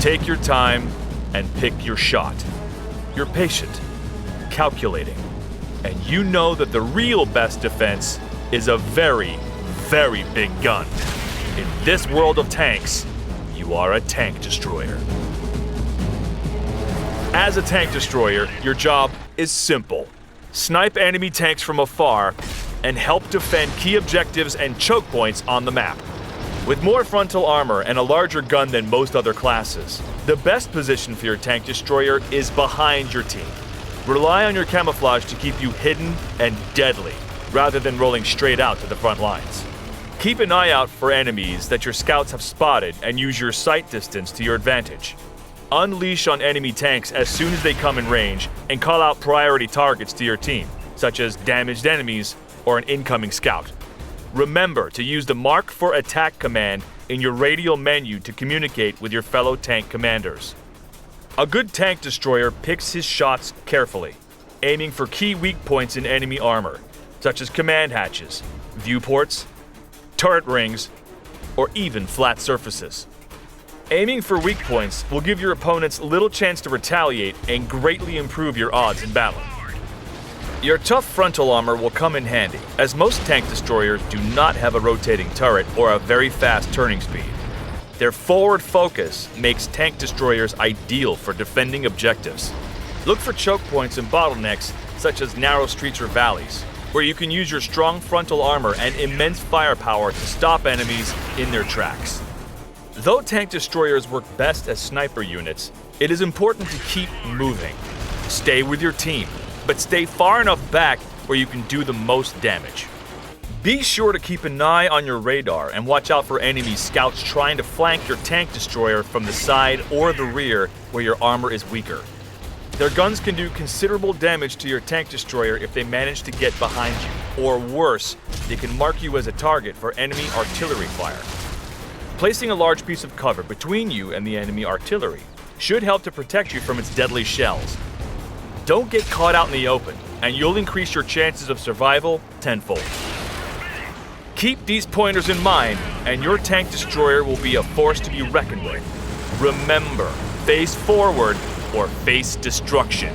take your time and pick your shot. You're patient, calculating, and you know that the real best defense is a very, very big gun. In this world of tanks, you are a tank destroyer. As a tank destroyer, your job is simple. Snipe enemy tanks from afar and help defend key objectives and choke points on the map. With more frontal armor and a larger gun than most other classes, the best position for your tank destroyer is behind your team. Rely on your camouflage to keep you hidden and deadly, rather than rolling straight out to the front lines. Keep an eye out for enemies that your scouts have spotted and use your sight distance to your advantage. Unleash on enemy tanks as soon as they come in range and call out priority targets to your team, such as damaged enemies or an incoming scout. Remember to use the Mark for Attack command in your radial menu to communicate with your fellow tank commanders. A good tank destroyer picks his shots carefully, aiming for key weak points in enemy armor, such as command hatches, viewports, turret rings, or even flat surfaces. Aiming for weak points will give your opponents little chance to retaliate and greatly improve your odds in battle. Your tough frontal armor will come in handy, as most tank destroyers do not have a rotating turret or a very fast turning speed. Their forward focus makes tank destroyers ideal for defending objectives. Look for choke points and bottlenecks such as narrow streets or valleys, where you can use your strong frontal armor and immense firepower to stop enemies in their tracks. Though tank destroyers work best as sniper units, it is important to keep moving. Stay with your team, but stay far enough back where you can do the most damage. Be sure to keep an eye on your radar and watch out for enemy scouts trying to flank your tank destroyer from the side or the rear where your armor is weaker. Their guns can do considerable damage to your tank destroyer if they manage to get behind you, or worse, they can mark you as a target for enemy artillery fire. Placing a large piece of cover between you and the enemy artillery should help to protect you from its deadly shells. Don't get caught out in the open, and you'll increase your chances of survival tenfold. Keep these pointers in mind, and your tank destroyer will be a force to be reckoned with. Remember, face forward or face destruction.